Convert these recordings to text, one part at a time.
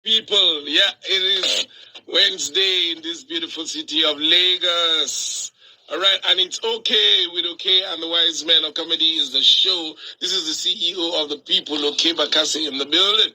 People, yeah, it is Wednesday in this beautiful city of Lagos. All right, and it's okay with Okay and the Wise Men of Comedy is the show. This is the CEO of the people, Okay Bakasi, in the building.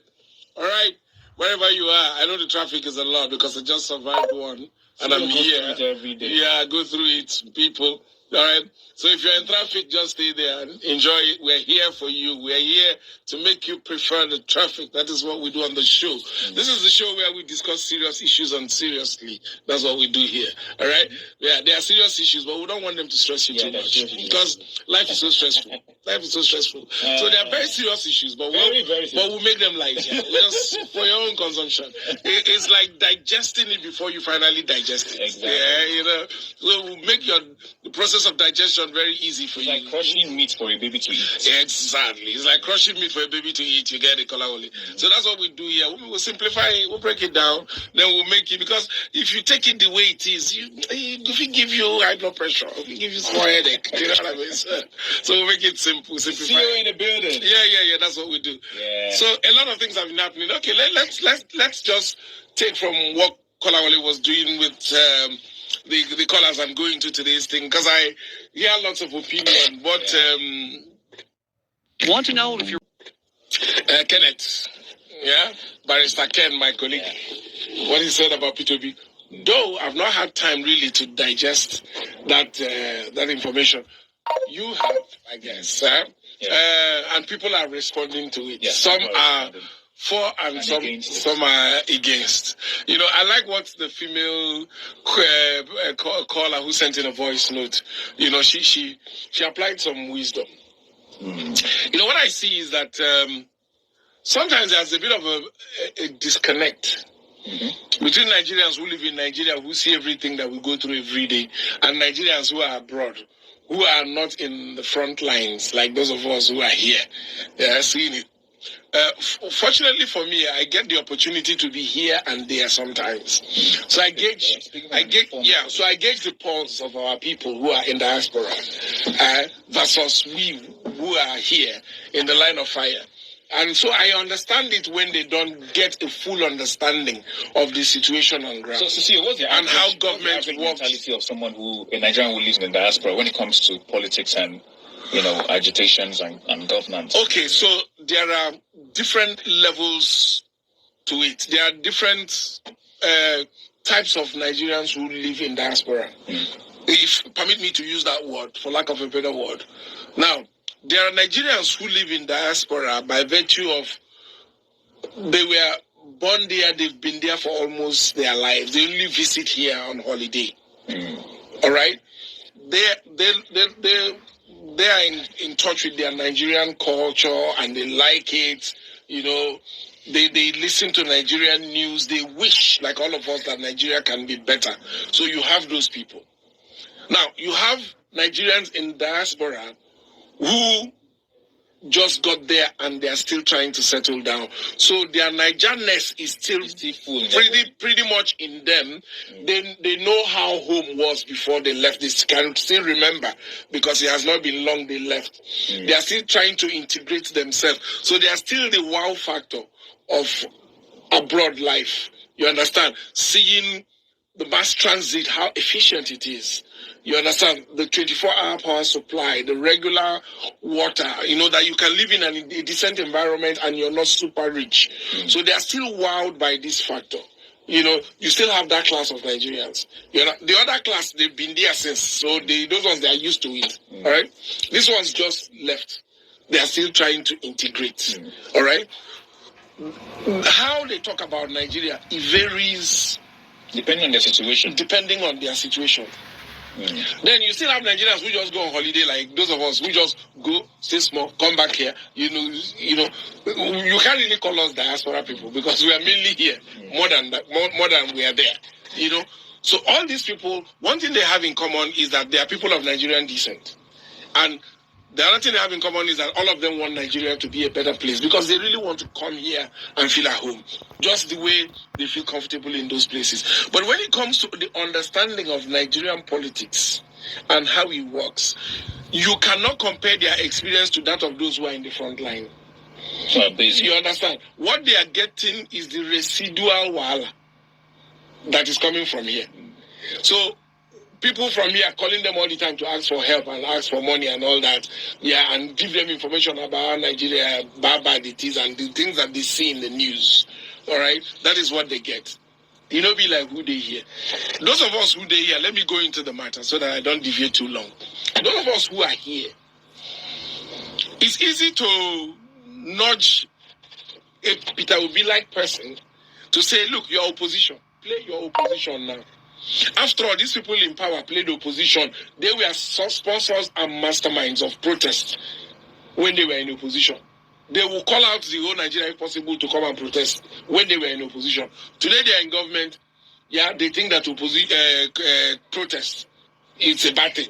All right, wherever you are, I know the traffic is a lot because I just survived one, and I'm here. Every day. Yeah, go through it, people. All right. So if you're in traffic, just stay there and enjoy it. We're here for you. We're here to make you prefer the traffic. That is what we do on the show. This is the show where we discuss serious issues and seriously. That's what we do here. All right. Yeah, there are serious issues, but we don't want them to stress you too much because life is so stressful. Life is so stressful. So there are very serious issues, but we'll make them light. Yeah. Just for your own consumption. It's like digesting it before you finally digest it. Exactly. Yeah, so we'll make the process of digestion very easy for you. It's like crushing meat for a baby to eat. Exactly. It's like crushing meat for a baby to eat. You get it, color only. So that's what we do here. We'll simplify it. We'll break it down. Then we'll make it, because if you take it the way it is, if we give you high blood pressure, if we give you small headache, you know what I mean? So we'll make it simple, simplify. See you in the building. Yeah. That's what we do. Yeah. So a lot of things have been happening. Okay, let's just take from what Kolawole was doing with the callers I'm going to today's thing, because I hear lots of opinion. But want to know if you're Kenneth, Barrister Ken, my colleague, what he said about P2B. Though I've not had time really to digest that information, you have, I guess, and people are responding to it. Some are for and some are against. I like what the female caller who sent in a voice note. She applied some wisdom. What I see is that sometimes there's a bit of a disconnect between Nigerians who live in Nigeria, who see everything that we go through every day, and Nigerians who are abroad, who are not in the front lines, like those of us who are here, seeing it. Fortunately for me, I get the opportunity to be here and there sometimes. So I gauge the pulse of our people who are in diaspora versus we who are here in the line of fire. And so I understand it when they don't get a full understanding of the situation on ground. So, Cecilia, what's the average, and how government works? Mentality of someone a Nigerian who lives in the diaspora when it comes to politics and agitations and governance? Okay, so there are different levels to it. There are different types of Nigerians who live in diaspora. If permit me to use that word, for lack of a better word. Now, there are Nigerians who live in diaspora by virtue of they were born there, they've been there for almost their lives. They only visit here on holiday. All right? They are in touch with their Nigerian culture and they like it. They listen to Nigerian news. They wish, like all of us, that Nigeria can be better. So you have those people. Now, you have Nigerians in diaspora who just got there and they are still trying to settle down. So their Nigerness is still pretty much in them. They know how home was before they left. They can still remember because it has not been long they left. They are still trying to integrate themselves. So they are still the wow factor of abroad life. You understand? Seeing the mass transit, how efficient it is. You understand? The 24-hour power supply, the regular water, that you can live in a decent environment and you're not super rich. So they are still wowed by this factor. You still have that class of Nigerians. The other class, they've been there since. So those ones, they are used to it. All right? This one's just left. They are still trying to integrate. All right? How they talk about Nigeria, it varies. Depending on their situation. Then you still have Nigerians who just go on holiday, like those of us who just go, stay small, come back here. You can't really call us diaspora people because we are mainly here more than we are there. So all these people, one thing they have in common is that they are people of Nigerian descent, and the other thing they have in common is that all of them want Nigeria to be a better place because they really want to come here and feel at home, just the way they feel comfortable in those places. But when it comes to the understanding of Nigerian politics and how it works, you cannot compare their experience to that of those who are in the front line. You understand? What they are getting is the residual wahala that is coming from here. So people from here are calling them all the time to ask for help and ask for money and all that. Yeah, and give them information about Nigeria, bad it is, and the things that they see in the news. All right? That is what they get. You know, be like who they hear. Those of us who they hear, let me go into the matter so that I don't deviate too long. Those of us who are here, it's easy to nudge a Peter Obi-like person to say, look, your opposition. Play your opposition now. After all, these people in power played opposition. They were sponsors and masterminds of protest when they were in opposition. They will call out the whole Nigeria if possible to come and protest when they were in opposition. Today they are in government. Yeah, they think that protest it's a bad thing.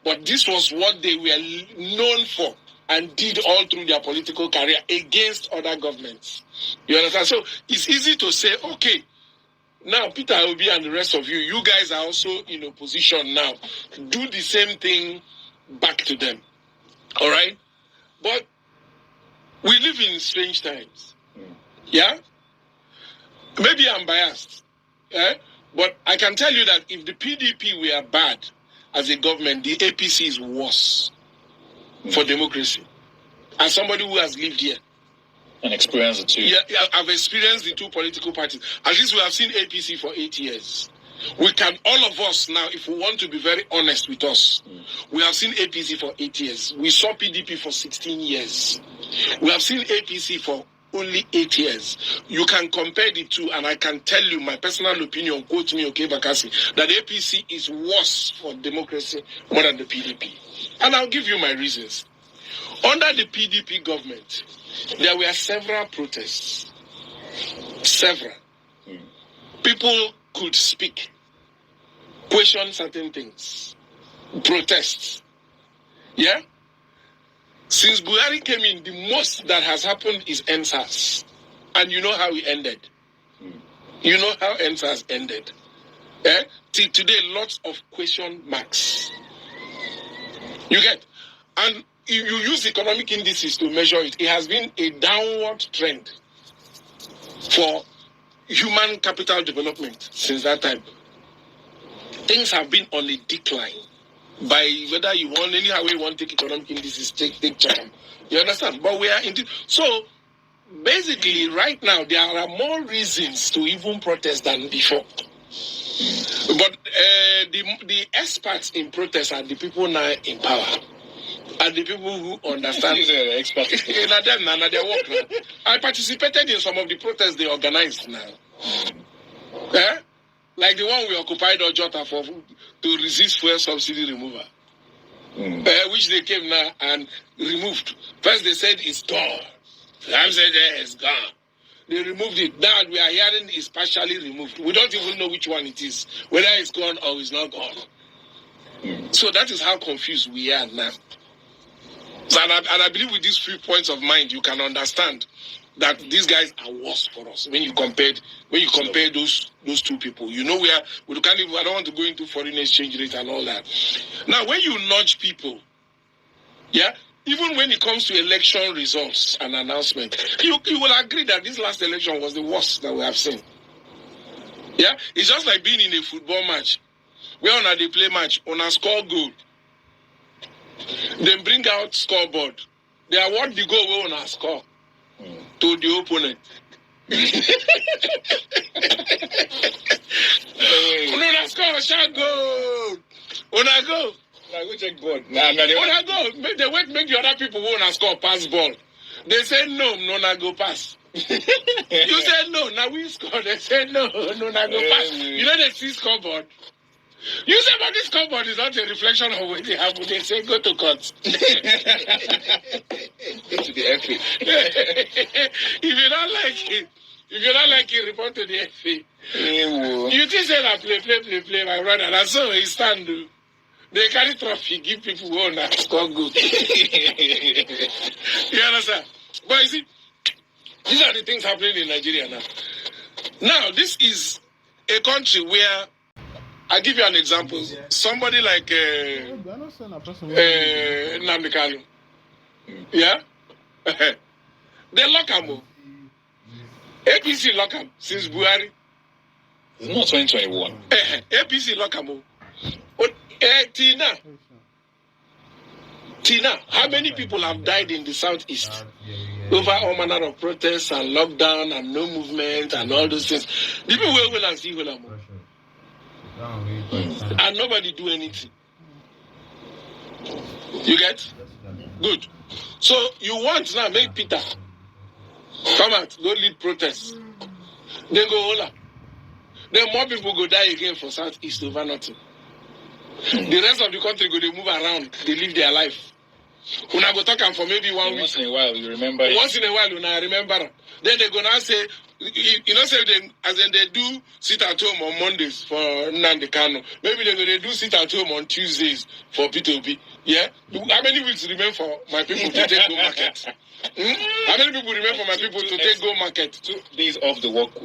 But this was what they were known for and did all through their political career against other governments. You understand? So it's easy to say, okay, now Peter Obi and the rest of you, you guys are also in opposition now. Do the same thing back to them. All right? But we live in strange times. Yeah? Maybe I'm biased. But I can tell you that if the PDP were bad as a government, the APC is worse for democracy. As somebody who has lived here. And experienced the two. Yeah, I've experienced the two political parties. At least we have seen APC for 8 years. We can, all of us now, if we want to be very honest with us, we have seen APC for 8 years. We saw PDP for 16 years. We have seen APC for only 8 years. You can compare the two, and I can tell you my personal opinion, quote me, okay, Bakassi, that APC is worse for democracy more than the PDP. And I'll give you my reasons. Under the PDP government, there were several protests. Several. People could speak, question certain things, protests. Yeah? Since Buhari came in, the most that has happened is NSAS. And you know how it ended. You know how NSAS ended. Till today, lots of question marks. You get? And if you use economic indices to measure it, it has been a downward trend for human capital development since that time. Things have been on a decline. By whether you want, anyhow you want to take economic indices, take charm. You understand? But we are indeed. So basically, right now, there are more reasons to even protest than before. But the experts in protest are the people now in power. And the people who understand. These are the experts. I participated in some of the protests they organized now. Like the one we occupied Ojota for to resist fuel subsidy removal. Which they came now and removed. First they said it's gone. Then said it's gone. They removed it. Now we are hearing it's partially removed. We don't even know which one it is. Whether it's gone or it's not gone. So that is how confused we are now. So, and I believe with these few points of mind, you can understand that these guys are worse for us when you compare those two people. You know, we can't even, I don't want to go into foreign exchange rate and all that. Now, when you nudge people, yeah, even when it comes to election results and announcement, you will agree that this last election was the worst that we have seen. Yeah, it's just like being in a football match where they play match on a score goal. Then bring out scoreboard. They award the goal on a score to the opponent. Una score, shot goal. Una go. Now go check board. Una go. They wait make the other people who score pass ball. They say no, na go pass. You said no, now we score. They say no, na go pass. You know they see scoreboard. You say, but this scoreboard is not a reflection of what they have. They say, go to court. Go to the FA. If you don't like it, report to the FA. You just say that play, my brother. That's so he stand. They carry trophy, give people who on that score good. You understand? But you see, these are the things happening in Nigeria now. Now, this is a country where, I'll give you an example. Somebody like Nnamdi Kanu. Yeah? They lock him. APC lock him since Buhari. It's not 2021. APC lock him. Tina, how many people have died in the southeast over all manner of protests and lockdown and no movement and all those things? The people will and see will and nobody do anything. You get? Good. So you want now make Peter come out, go lead protests. Then go hola. Then more people go die again for southeast over nothing. The rest of the country go they move around, they live their life. When I go talk for maybe 1 week. Once in a while, you remember. Once in a while, when I remember. Then they gonna say, say them as in they do sit at home on Mondays for Nnamdi Kanu. Maybe they're gonna do sit at home on Tuesdays for P2P. Yeah. How many weeks remain for my people to take go market? How many people remain for my people to take go market? 2 days off the work,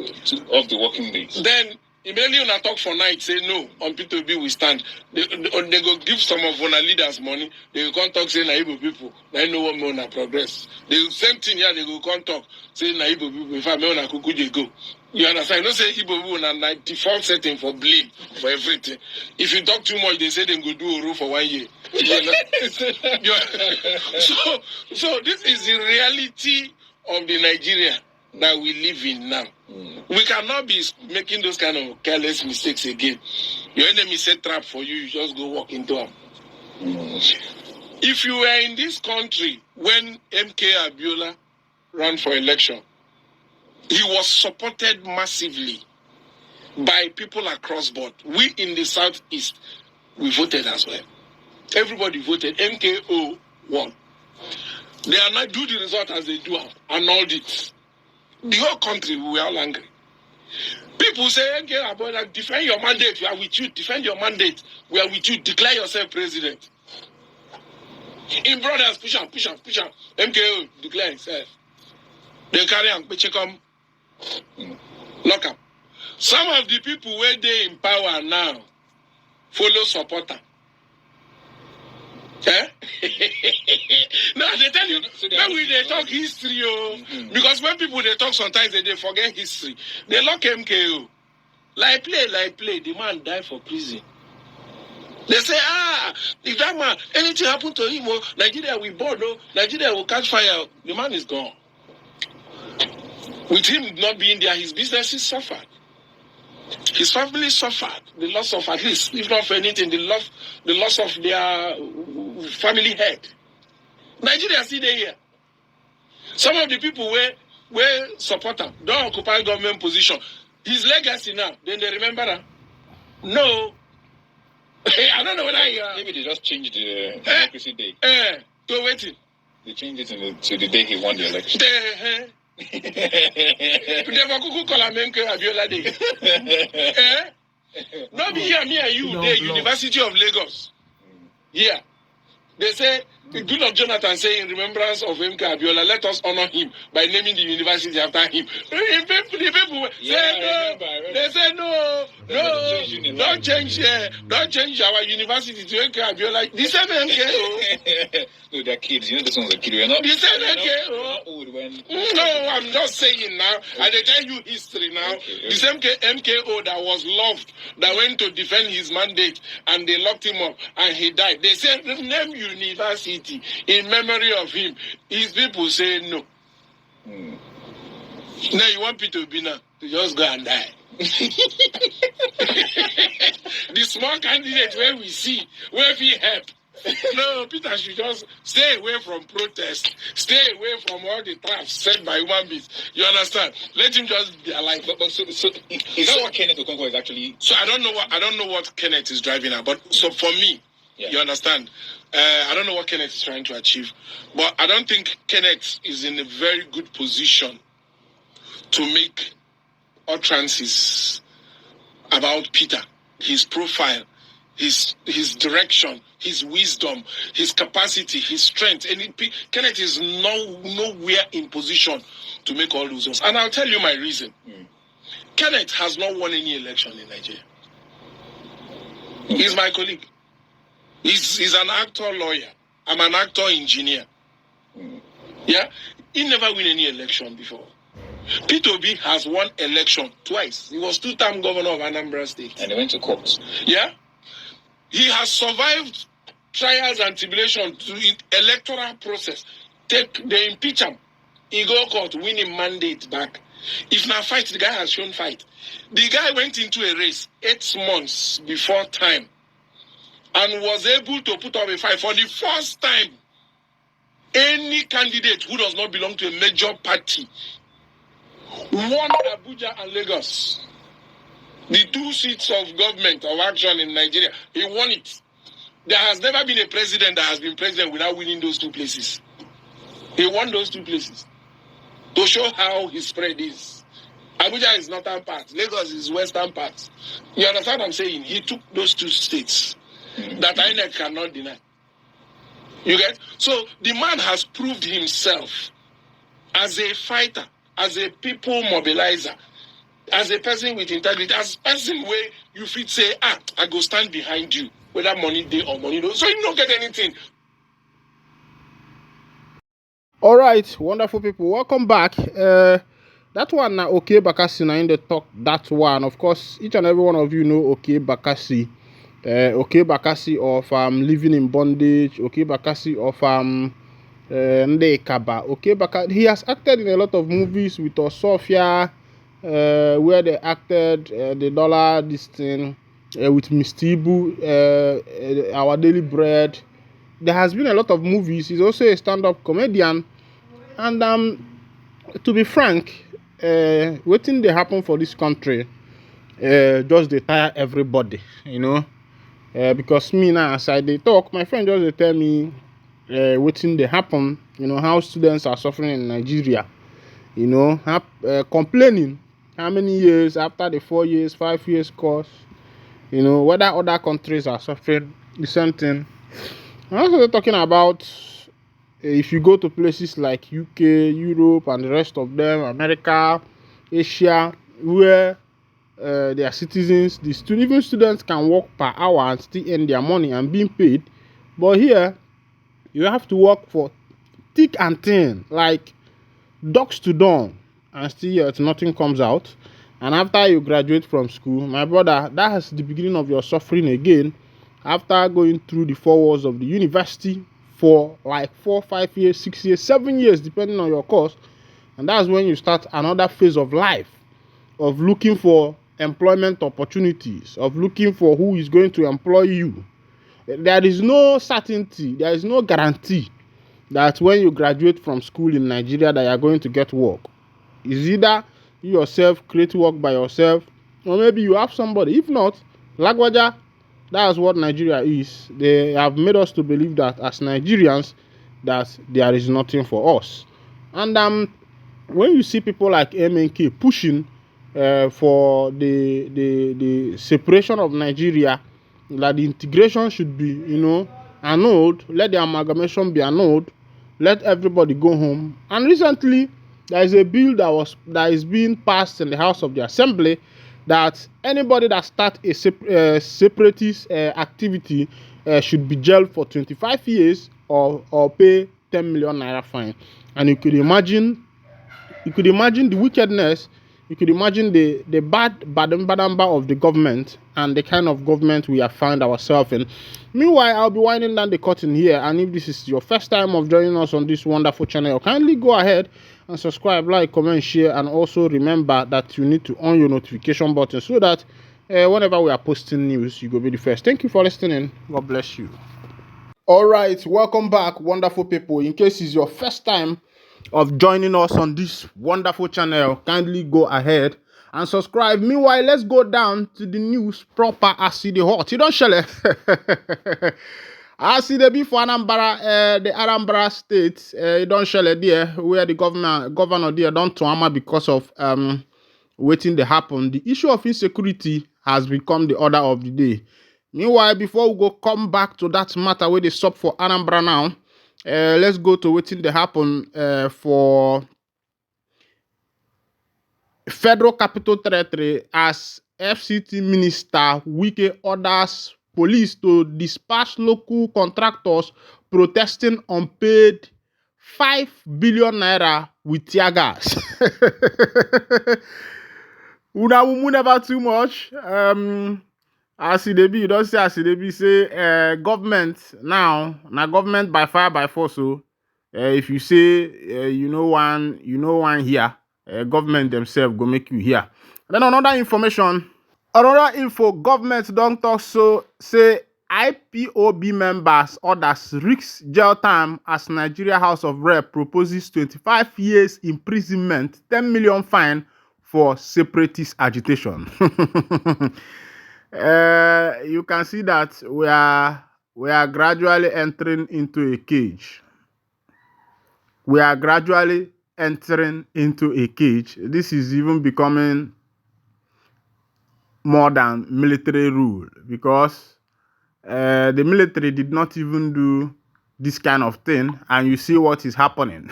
off the working days. Then immediately when I talk for night, say no, on P2B we stand. They go give some of our leaders money. They will come talk, say Naibo people, they know what me on progress. The same thing here, they will come talk, say Naibo people, if I me on kuku they go. You understand? You don't say Igbo people on default setting for blame for everything. If you talk too much, they say they go do a rule for 1 year. So this is the reality of the Nigeria that we live in now. We cannot be making those kind of careless mistakes again. Your enemy set trap for you, you just go walk into them. If you were in this country when MK Abiola ran for election, he was supported massively by people across board. We in the southeast, we voted as well. Everybody voted. MKO won. They are not do the result as they do have, annulled it. The whole country, we were all angry. People say, MK, defend your mandate, we are with you. Defend your mandate, we are with you. Declare yourself president. In brothers, push on. MKO, declare himself. They carry on, but come, lock up. Some of the people where they in power now, follow supporter. Eh? No, they tell you, when they talk history, because when people they talk sometimes they forget history. They lock MKO. Like play, the man died for prison. They say, if that man, anything happen to him, Nigeria will burn, Nigeria will catch fire. The man is gone. With him not being there, his businesses suffered. His family suffered the loss of, at least, if not for anything, the loss of their family head. Nigeria still there here. Some of the people were supporter, don't occupy government position. His legacy now, then they remember that? No. I don't know whether maybe they just changed the democracy day. To waiting. They changed it to the day he won the election. Never could call a man Abiola Day. Not be here, me and you, the University of Lagos. Yeah. They say, the good of Jonathan say in remembrance of MK Abiola, let us honor him by naming the university after him. The people say no. They say no, don't change our university to MK Abiola. The same MK. No, they're kids. You know, this one's a kid. We're not. The same MK. Not old when. No, I'm just saying now. I tell you history now. Okay. The same MKO that was loved, that went to defend his mandate, and they locked him up, and he died. They said name university in memory of him. His people say no. Now you want Peter Obina to just go and die. The small candidate where we see, where we help. No, Peter should just stay away from protest, stay away from all the traps set by human beings. You understand? Let him just be alive. But so is that what Kenneth Okonkwo is actually? So I don't know what Kenneth is driving at. But so for me, you understand? I don't know what Kenneth is trying to achieve, but I don't think Kenneth is in a very good position to make utterances about Peter, his profile, his direction, his wisdom, his capacity, his strength. And Kenneth is nowhere in position to make all those ones. And I'll tell you my reason. Kenneth has not won any election in Nigeria. He's my colleague. He's an actor lawyer. I'm an actor engineer. Yeah? He never win any election before. Peter Obi has won election twice. He was 2-term governor of Anambra State. And they went to court. Yeah. He has survived trials and tribulations to the electoral process. They impeach him. He go court, win him mandate back. If not fight, the guy has shown fight. The guy went into a race 8 months before time and was able to put up a fight for the first time. Any candidate who does not belong to a major party won Abuja and Lagos. The 2 seats of government of action in Nigeria, he won it. There has never been a president that has been president without winning those 2 places. He won those 2 places to show how his spread is. Abuja is northern part, Lagos is western part. You understand what I'm saying? He took those 2 states that INEC cannot deny. You get? So the man has proved himself as a fighter, as a people mobilizer, as a person with integrity, as a person where you fit say, I go stand behind you, whether money day or money no. So you don't get anything. All right, wonderful people, welcome back. That one now, okay, Bakassi, now in the talk, that one. Of course, each and every one of you know okay, Bakassi. Okay, Bakassi of living in bondage. Okay, Bakassi of Nde Kaba. Okay, Bakassi. He has acted in a lot of movies with Sophia, where they acted the dollar this thing with Miss Tibu, Our Daily Bread. There has been a lot of movies. He's also a stand-up comedian, and to be frank, waiting they happen for this country, just they tire everybody, you know. Because me now, as I they talk, my friend just they tell me, waiting they happen, you know, how students are suffering in Nigeria, you know, complaining how many years after the 4 years, 5 years course, you know, whether other countries are suffering the same thing. I'm also talking about if you go to places like UK, Europe, and the rest of them, America, Asia, where their citizens, even students can work per hour and still earn their money and being paid. But here, you have to work for thick and thin, like ducks to dawn, and still yet nothing comes out. And after you graduate from school, my brother, that's the beginning of your suffering again. After going through the 4 walls of the university for like 4, 5 years, 6 years, 7 years, depending on your course, and that's when you start another phase of life, of looking for employment opportunities, of looking for who is going to employ you. There is no certainty, there is no guarantee that when you graduate from school in Nigeria that you are going to get work. It's either you yourself create work by yourself, or maybe you have somebody. If not, Lagwaja, that's what Nigeria is. They have made us to believe that as Nigerians, that there is nothing for us. And when you see people like MNK pushing for the separation of Nigeria, that the integration should be, you know, annulled, let the amalgamation be annulled, let everybody go home. And recently, there is a bill that is being passed in the House of the Assembly that anybody that starts a separatist activity should be jailed for 25 years or pay 10 million naira fine. And you could imagine the wickedness. You could imagine the bad badamba of the government and the kind of government we have found ourselves in. Meanwhile, I'll be winding down the curtain here, and if this is your first time of joining us on this wonderful channel, kindly go ahead and subscribe, like, comment, share, and also remember that you need to on your notification button so that whenever we are posting news, you will be the first. Thank you for listening. God bless you. All right, welcome back, wonderful people. In case it's your first time of joining us on this wonderful channel, kindly go ahead and subscribe. Meanwhile, let's go down to the news proper as see the hot. You don't shell it. I see the before Anambra, the Anambra state, you don't shell it there, where the governor there don't trauma because of waiting to happen. The issue of insecurity has become the order of the day. Meanwhile, before we go come back to that matter where they stop for Anambra now, let's go to waiting to happen for Federal Capital Territory as FCT Minister Wike orders police to dispatch local contractors protesting unpaid 5 billion naira with tear gas. Una mumu never too much. As e dey be, you don't say as e dey be say government now, na government by fire by force. So if you say you know one here, government themselves go make you hear. Then another information, another info, government don't talk so say IPOB members orders risk jail time as Nigeria House of Rep proposes 25 years imprisonment, 10 million fine for separatist agitation. You can see that we are gradually entering into a cage. We are gradually entering into a cage. This is even becoming more than military rule because the military did not even do this kind of thing, and you see what is happening.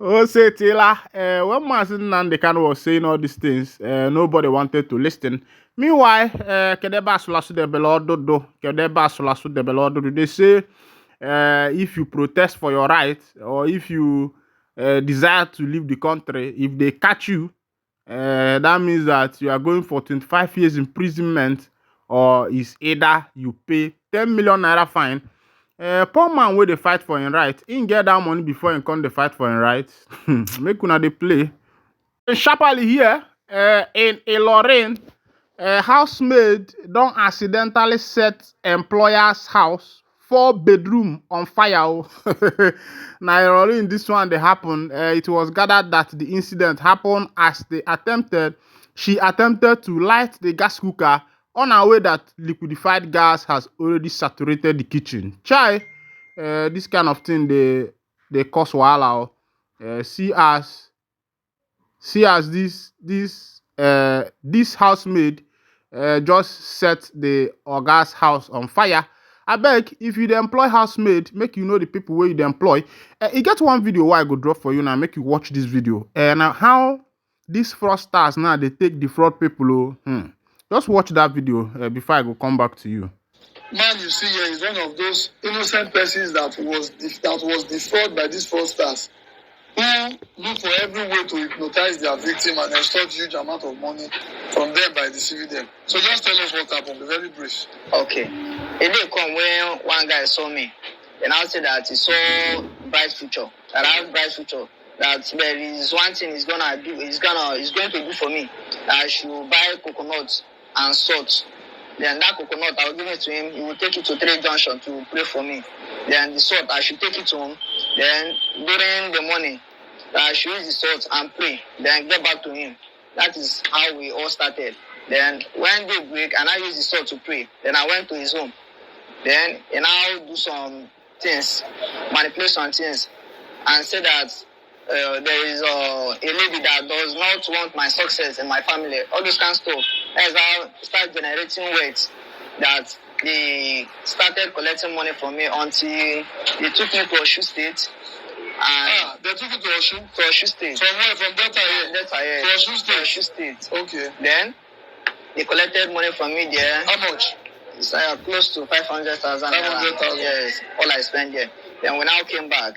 Oh, say Taylor, when Masin Nandekan was saying all these things, nobody wanted to listen. Meanwhile, Kedeba Sulasu de Belodo, Kedeba Sulasu de Belodo, they say if you protest for your right or if you desire to leave the country, if they catch you, that means that you are going for 25 years imprisonment, or is either you pay 10 million naira fine. Poor man wey dey fight for him right, him get that money before him come dey fight for him right. Make una dey play. Sharply here, in Ilorin, housemaid don accidentally set employer's house 4-bedroom on fire. Now Ilorin, this one dey happen. It was gathered that the incident happened as she attempted to light the gas cooker on her way that liquefied gas has already saturated the kitchen. Chai, this kind of thing they cause wahala. See as this housemaid just set the oga's house on fire. I beg, if you dey employ housemaid, make you know the people where you dey employ. You get one video where I go drop for you now. Make you watch this video. Now how these fraudsters now they take the fraud people. Just watch that video before I go come back to you. Man, you see here is one of those innocent persons that was defrauded by these fraudsters, who look for every way to hypnotize their victim and extort huge amount of money from them by deceiving them. So just tell us what happened. Be very brief. Okay. A day come when one guy saw me, and I said that he saw bright future. That I have bright future. That there is one thing he's going to do for me. That I should buy coconut and salt. Then that coconut, I will give it to him. He will take it to 3 Junction to pray for me. Then the salt, I should take it to him. Then during the morning, I should use the salt and pray. Then get back to him. That is how we all started. Then when they break, and I use the salt to pray. Then I went to his home. Then he now do some things, manipulate some things, and say that there is a lady that does not want my success in my family. All this kind of stuff. As I start generating weight, that they started collecting money from me until they took me to Oshu State. And they took you to Oshu? To Oshu State. From where? From Delta here? Delta here. To Oshu State? To Oshu State. Okay. Then they collected money from me there. How much? It's close to 500,000. 500,000? Yes, all I spent there. Then we now came back.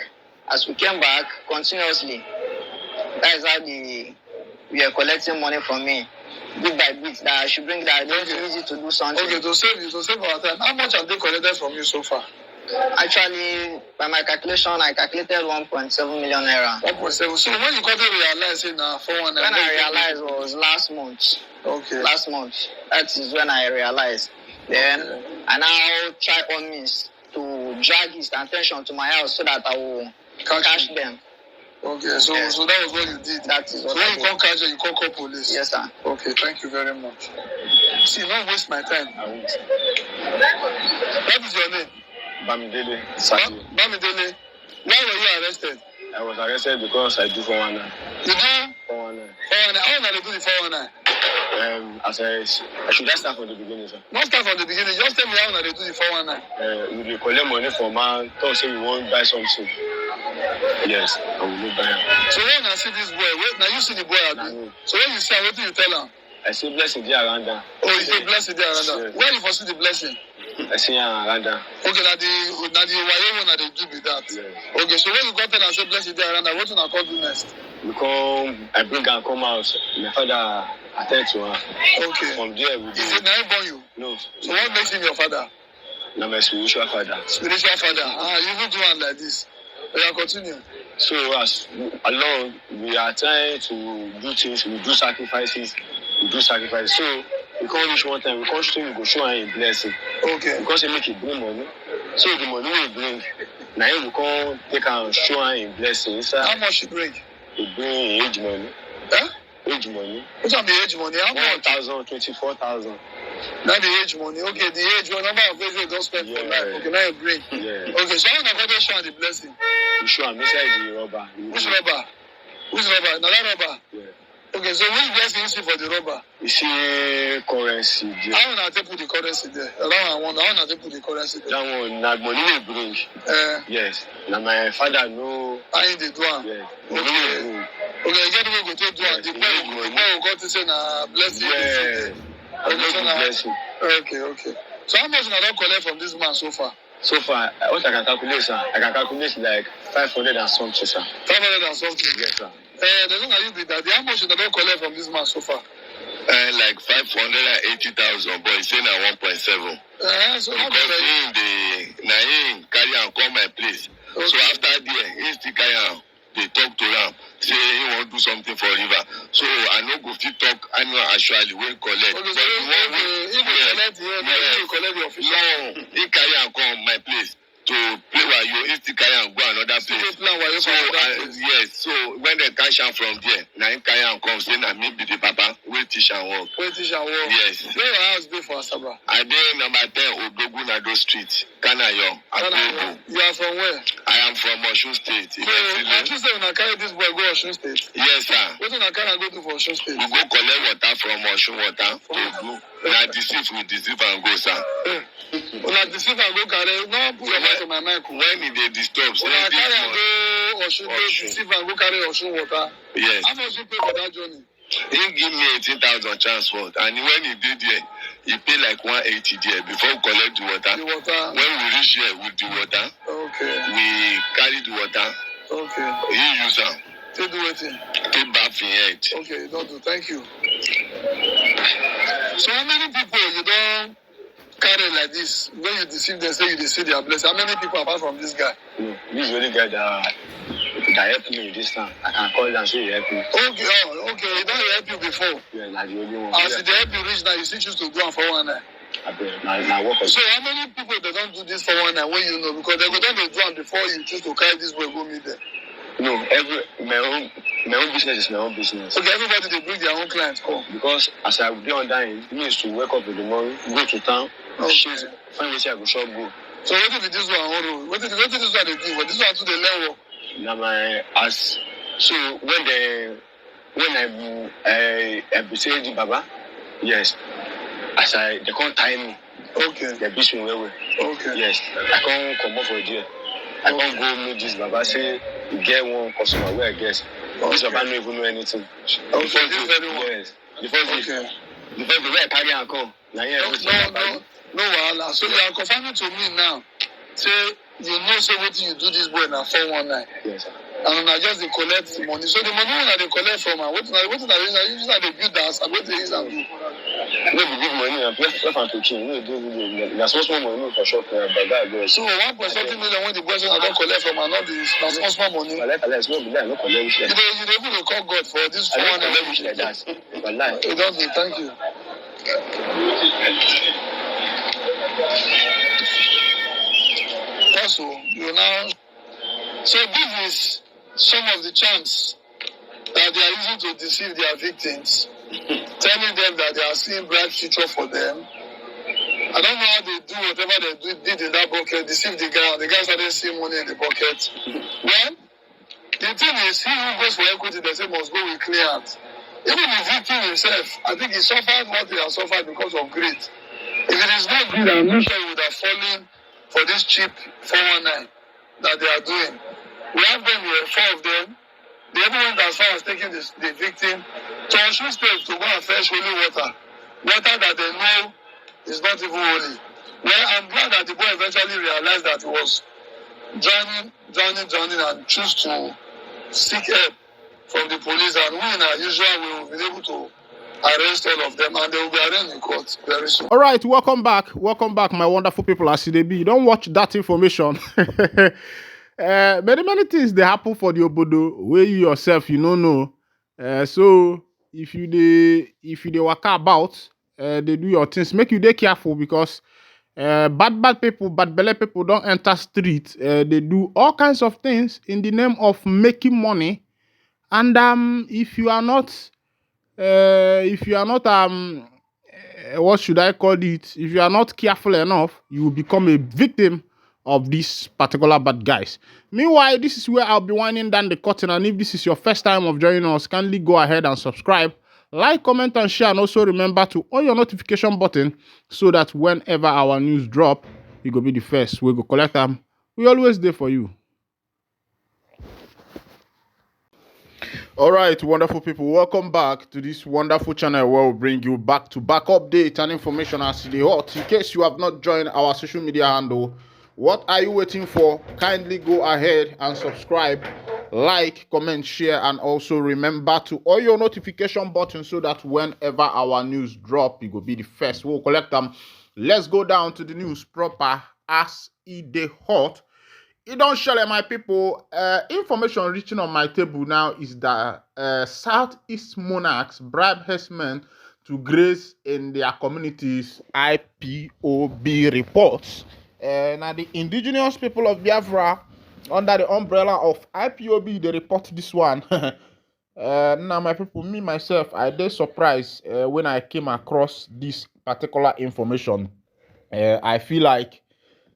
As we came back continuously, that is how we are collecting money from me. Bit by bit, that I should bring that. It's easy to do something. Okay, to save our time. How much have they collected from you so far? Actually, by my calculation, I calculated 1.7 million naira. 1.7. So when you got to realize it now, 419. When I realized was last month. Okay. Last month. That is when I realized. Then I now try on means to drag his attention to my house so that I will catch them. Okay, so yes. So that was what you did. That is what so when you can't catch them, you can't call police. Yes, sir. Okay, thank you very much. See, don't waste my time. I won't. What is your name? Bamidele. Bamidele. Why were you arrested? I was arrested because I do 419. You do? 419. 419. How long did you do the 419? I should just start from the beginning, sir. Not start from the beginning. Just tell me how long they do the 419. We collect money from man. Talk say we won't buy something. Yes, I will not buy it. So when I see this boy, now you see the boy again. So when you see him, what do you tell him? I see blessing there around there. Oh, you say blessing there around there. Yes. Where you for see the blessing? I see around there. Okay, that the why one that they do with that. Yes. Okay, so when you got there and say blessing there around there, what you gonna call do next? Because I bring and come out, my father attend to her. Okay. From there we Is it now born you? No. So what makes him your father? Now my spiritual father. Spiritual father. You even do one like this. We can continue. So as alone, we are trying to do things, we do sacrifices, So we can't reach one time, we can't show we go show her a blessing. Okay. Because he make it bring money. So the money will bring. Now we can't take and show her a blessing. How much she bring? He bring age money. Huh? Age money. What's on the age money? How much? 1,000, 24,000. Now the age money. Okay, the age one number of days you don't spend for life. Okay, now you bring. Yeah. Okay, so how do you show her the blessing? You show him inside the rubber. Which rubber? Which rubber? Now that rubber? Yeah. Okay, so which blessing you see for the rubber? You see currency there. How will they put the currency there? How will they put the currency there? That one, that money will bring. Yes. Now my father know. How in the do am? Yeah. Okay. Okay, get the way go to do am. The boy will go to say na blessing. Yeah. Blessing. Okay. So how much you don't collect from this man so far? So far, what I can calculate, sir, like 500 and something, sir. 500 and something? Yes, sir. The thing that you be that, how much you don't collect from this man so far? Like 580,000, but he's saying at 1.7. So because he carry and come my place. Okay. So after there, he still carry and they talk to him, say he want to do something for river. So I know go fit talk annual actually when collect. Okay, so if you collect here, you collect your official. No, he carry and come my place to play while you still carry and go another place. Yes, so when they catch him from there, now he carry and come say na me be the papa wey teach and work. Yes. Where your house be for Asaba? I dey number 10 Odogunado Street, Kanayo. You are from where? I am from Osun State. So Osun State una carry this boy go Osun State? Yes, sir. What una carry go to for Osun State? We go collect water from Osun water. Na deceive we deceive and go, sir. Una deceive and go carry. No put your mouth on my mic. When it dey disturb, say una carry and go Osun State, deceive and go carry Osun water. Yes. How much you pay for that journey? He give me 18,000 transport, and when he did there, he pay like 180 there before we collect the water. The water. When we reach here with the water, we carry the water. Okay. He use am. Take do wetin? Take bath in head. Okay, don't do. Thank you. So how many people you don't carry like this? When you deceive them, say you deceive their blessing. How many people apart from this guy? This is the only guy that helped me this time. I can call and say he helped me. Okay. He don't help you before. Yeah, that's the only one. As they help you reach now, you still choose to do it for 1 night. So how many people they don't do this for 1 night when you know? Because they go down to do it before you choose to carry this boy go meet them. No, my own business is my own business. Okay, everybody they bring their own clients come. Because as I be on dying, it means to wake up in the morning, go to town, find where I go shop go. So what if this one what if this one they do? But this one too they learn work. Now so when I be saying the Baba, yes, they can't tie me. Okay. They beat me well. Okay. Yes, I can't come up for a deal. I can't go meet this Baba. Say you get one customer where I guess. This Baba don't even know anything. Okay. This very one. Yes. The first the way I carry and come. No, wahala. So you are confirming to me now. Say you know say what you do this boy now 419. Yes, sir. And I just they collect the money. So the money that they collect from her, what is that? You just they build the house. What they use and do? No, we give money and left and picking. No, do. There's small money for shop but that goes. So 1.something million when the boys don't collect from her, not the small money. Let's not be there. No collect. You even call God for this 419 like that. Wallahi. You don't do. Thank you. Also, you now. So this is some of the chants that they are using to deceive their victims, telling them that they are seeing bright future for them. I don't know how they do whatever they did in that bucket, deceive the guy. The guy started seeing money in the bucket. Well, the thing is, he who goes for equity, they say must go with clear hands. Even the victim himself, I think he suffered what he has suffered because of greed. If it is not greed, I'm not sure he would have fallen for this cheap 419 that they are doing. We have them here, 4 of them. They even went as far as taking the victim to Osun State to go and fetch holy water. Water that they know is not even holy. Well, I'm glad that the boy eventually realized that he was drowning and choose to seek help from the police. And we, in our usual way, will be able to arrest all of them and they will be arraigned in court very soon. All right, welcome back, my wonderful people. As they be, don't watch that information. Many things they happen for the obodo where you yourself you don't know. So if you dey waka about, they do your things. Make you dey careful because bad people, bad belly people don't enter street. They do all kinds of things in the name of making money. And if you are not what should I call it? If you are not careful enough, you will become a victim of these particular bad guys. Meanwhile, this is where I'll be winding down the curtain. And if this is your first time of joining us, kindly go ahead and subscribe, like, comment, and share. And also remember to on your notification button so that whenever our news drop, you go be the first. We go collect them. We always there for you. All right, wonderful people, welcome back to this wonderful channel where we bring you back-to-back updates and information as they hot. In case you have not joined our social media handle, what are you waiting for? Kindly go ahead and subscribe, like, comment, share, and also remember to on your notification button so that whenever our news drop, you go be the first. We'll collect them. Let's go down to the news proper as it dey hot. It don't share, my people. Information reaching on my table now is that Southeast monarchs bribe herdsmen to graze in their communities. IPOB reports. Now the indigenous people of Biafra, under the umbrella of IPOB, they report this one. Now my people, me myself, I did surprised when I came across this particular information. I feel like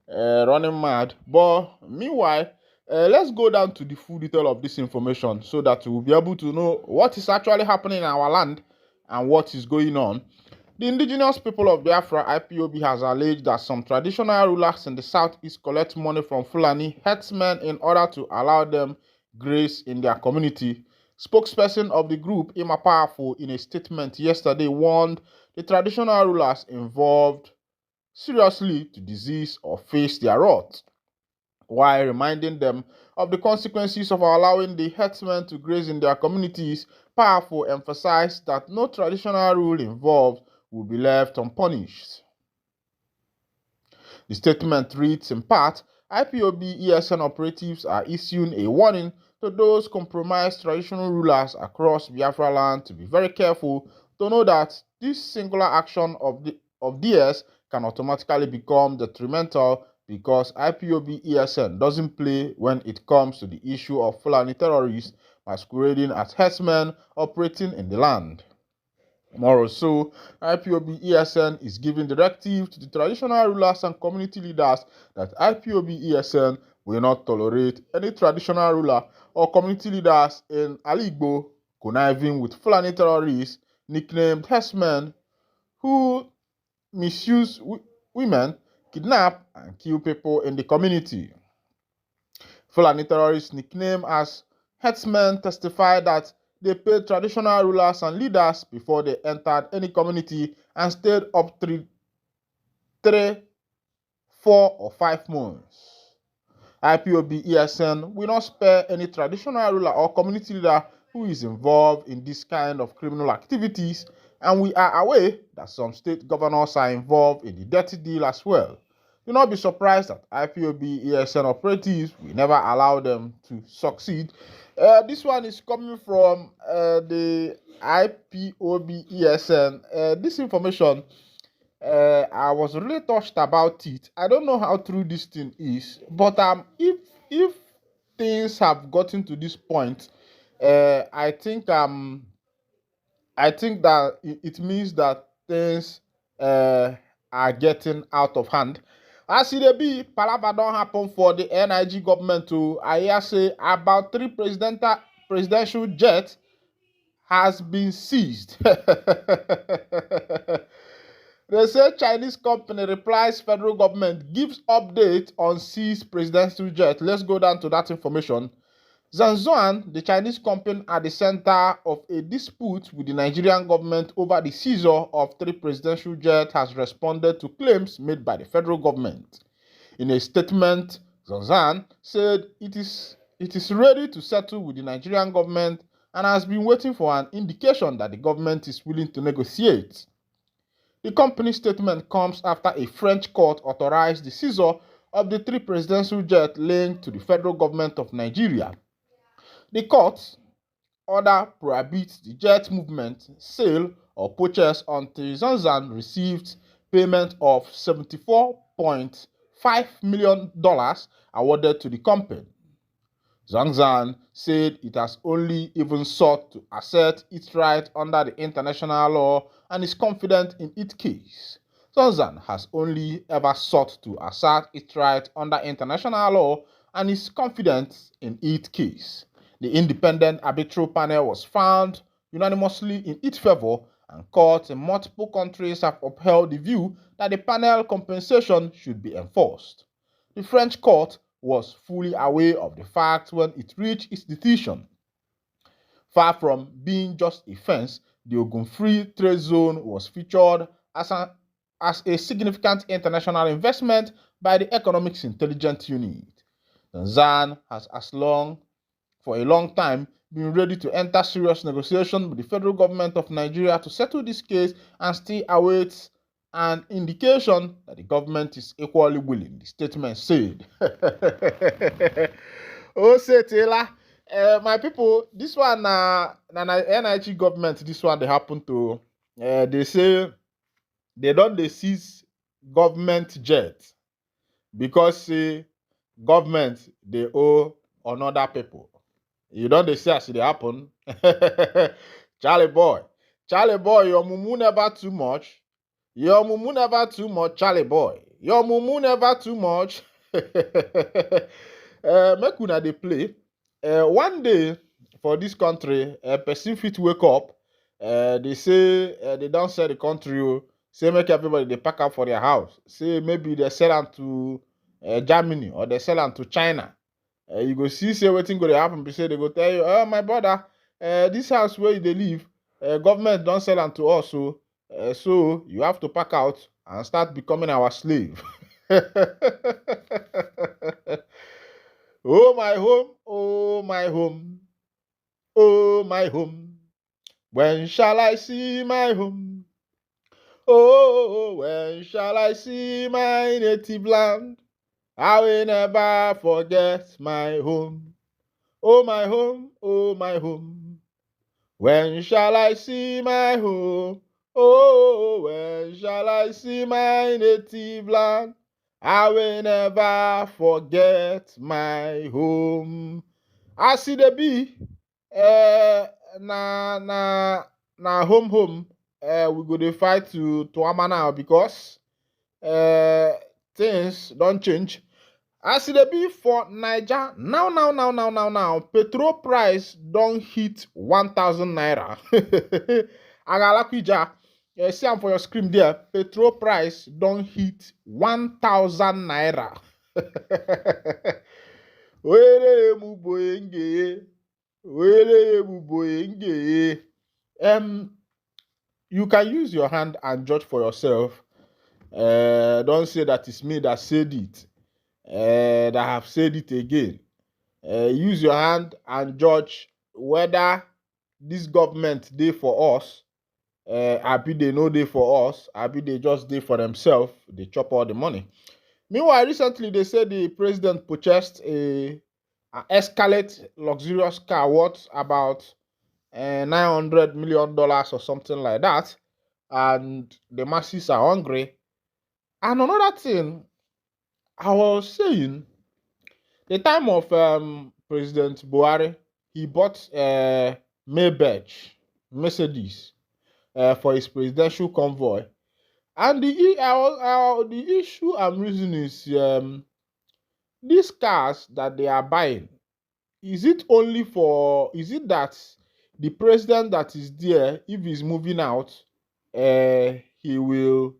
running mad. But meanwhile, let's go down to the full detail of this information so that we'll be able to know what is actually happening in our land and what is going on. The indigenous people of Biafra, IPOB, has alleged that some traditional rulers in the southeast collect money from Fulani herdsmen in order to allow them graze in their community. Spokesperson of the group, Ima Powerful, in a statement yesterday warned the traditional rulers involved seriously to disease or face their wrath, while reminding them of the consequences of allowing the herdsmen to graze in their communities. Powerful emphasized that no traditional rule involved will be left unpunished. The statement reads in part, IPOB ESN operatives are issuing a warning to those compromised traditional rulers across Biafra land to be very careful, to know that this singular action of theirs can automatically become detrimental because IPOB ESN doesn't play when it comes to the issue of Fulani terrorists masquerading as herdsmen operating in the land. More so, IPOB ESN is giving directive to the traditional rulers and community leaders that IPOB ESN will not tolerate any traditional ruler or community leaders in Aligbo conniving with Fulani terrorists nicknamed herdsmen who misuse women, kidnap, and kill people in the community. Fulani terrorists nicknamed as herdsmen testify that they paid traditional rulers and leaders before they entered any community and stayed up 3, 4, or 5 months. IPOB ESN will not spare any traditional ruler or community leader who is involved in this kind of criminal activities, and we are aware that some state governors are involved in the dirty deal as well. Do not be surprised that IPOB ESN operatives will never allow them to succeed. This one is coming from the IPOB ESN. This information, I was really touched about it. I don't know how true this thing is, but if things have gotten to this point, I think that it means that things are getting out of hand. As it be, palava don't happen for the NIG government to, I hear say about 3 presidential jets has been seized. They say Chinese company replies federal government gives update on seized presidential jet. Let's go down to that information. Zhangzuan, the Chinese company at the center of a dispute with the Nigerian government over the seizure of 3 presidential jets, has responded to claims made by the federal government. In a statement, Zhangzuan said it is ready to settle with the Nigerian government and has been waiting for an indication that the government is willing to negotiate. The company's statement comes after a French court authorized the seizure of the 3 presidential jets linked to the federal government of Nigeria. The court order prohibits the jet movement, sale, or purchase until Zhangzuan received payment of $74.5 million awarded to the company. Zhangzuan said it has only even sought to assert its right under the international law and is confident in its case. Zhangzuan has only ever sought to assert its right under international law and is confident in its case. The independent arbitral panel was found unanimously in its favor, and courts in multiple countries have upheld the view that the panel compensation should be enforced. The French court was fully aware of the fact when it reached its decision. Far from being just a fence, the Ogun Free Trade Zone was featured as a significant international investment by the Economics Intelligence Unit. Tanzania has for a long time been ready to enter serious negotiation with the federal government of Nigeria to settle this case and still awaits an indication that the government is equally willing, the statement said. Oh, say Taylor, my people, this one na NIG government, this one they happen to, they say they don't seize government jet because government they owe another people. You don't see as it happen. Charlie boy, your mumu never too much. Your mumu never too much, Charlie boy. Your mumu never too much. Make una dey play. One day for this country, a person fit wake up. They say they don't sell the country. Say make everybody they pack up for their house. Say maybe they sell them to Germany or they sell them to China. You go see say wetin go dey happen be say they go tell you, oh my brother, this house where they live, government don't sell am to us, so you have to pack out and start becoming our slave. Oh my home, oh my home, oh my home. When shall I see my home? Oh, when shall I see my native land? I will never forget my home. Oh my home, oh my home. When shall I see my home? Oh, when shall I see my native land? I will never forget my home. I see the be, na home. We go to fight to Ama now because things don't change. As it be for Niger, now, petrol price don't hit 1,000 naira. Agalakwija, see am for your screen there. Petrol price don't hit 1,000 naira. You can use your hand and judge for yourself. Don't say that it's me that said it. That have said it again. Use your hand and judge whether this government dey for us, abi they no dey for us, abi they just dey for themselves, they chop all the money. Meanwhile, recently they said the president purchased an Escalade luxurious car worth about $900 million or something like that, and the masses are hungry. And another thing I was saying, the time of President Buhari, he bought Maybach, Mercedes, for his presidential convoy. And the issue I'm raising is these cars that they are buying, is it that the president that is there, if he's moving out, he will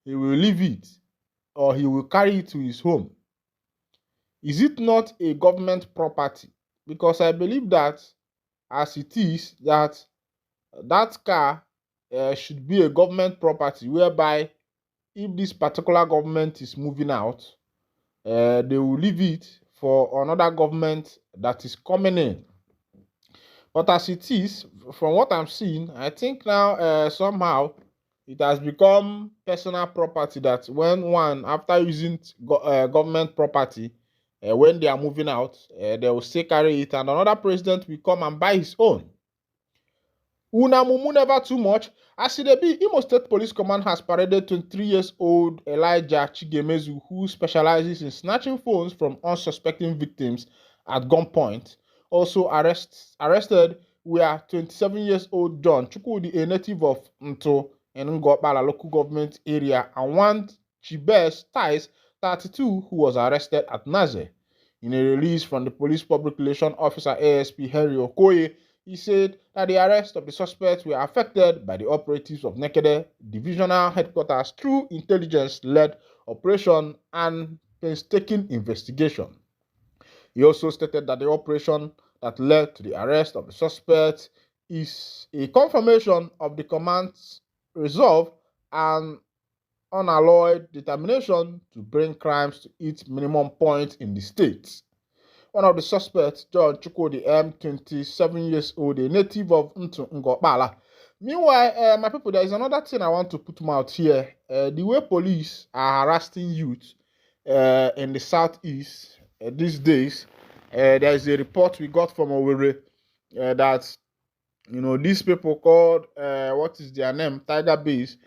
leave it or he will carry it to his home? Is it not a government property because I believe that as it is, that car should be a government property, whereby if this particular government is moving out, they will leave it for another government that is coming in. But as it is, from what I'm seeing, I think now somehow it has become personal property, that when one, after using government property, when they are moving out, they will still carry it, and another president will come and buy his own. Una mumu never too much. As it be, Imo State Police Command has paraded 23-year-old Elijah Chigemezu, who specializes in snatching phones from unsuspecting victims at gunpoint. Also arrested were 27-year-old John Chukwudi, a native of Nto in Ngopala local government area, and one Chibes Tais, 32, who was arrested at Naze. In a release from the police public relations officer ASP Henry Okoye, he said that the arrest of the suspects were affected by the operatives of Nekede Divisional Headquarters through intelligence-led operation and painstaking investigation. He also stated that the operation that led to the arrest of the suspects is a confirmation of the command's resolve and unalloyed determination to bring crimes to its minimum point in the state. One of the suspects, John Chukwudi M, 27 years old, a native of Ngopala. Meanwhile, my people, there is another thing I want to put out here. The way police are harassing youth in the southeast these days. There is a report we got from Owerri that, these people called, what is their name, Tiger Base,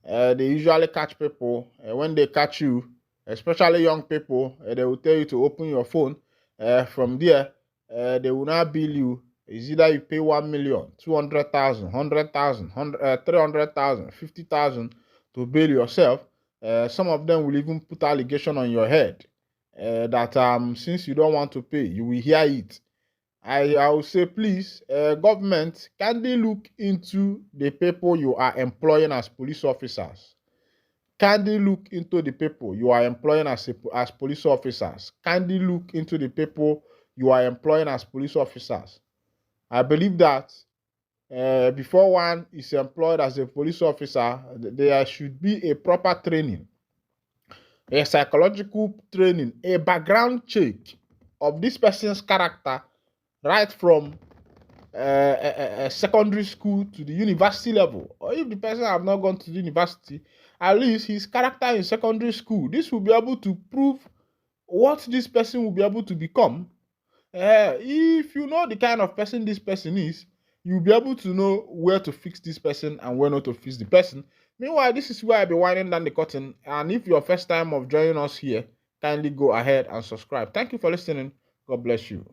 they usually catch people. When they catch you, especially young people, they will tell you to open your phone. From there, they will not bill you. It's either you pay 1 million, 200,000, 100,000, 300,000, 50,000 to bail yourself. Some of them will even put allegation on your head that since you don't want to pay, you will hear it. I will say, please, government, can they look into the people you are employing as police officers? Can they look into the people you are employing as police officers? Can they look into the people you are employing as police officers? I believe that before one is employed as a police officer, there should be a proper training, a psychological training, a background check of this person's character, right from secondary school to the university level. Or if the person have not gone to the university, at least his character in secondary school. This will be able to prove what this person will be able to become. If you know the kind of person this person is, you'll be able to know where to fix this person and where not to fix the person. Meanwhile, this is where I'll be winding down the curtain. And if your first time of joining us here, kindly go ahead and subscribe. Thank you for listening. God bless you.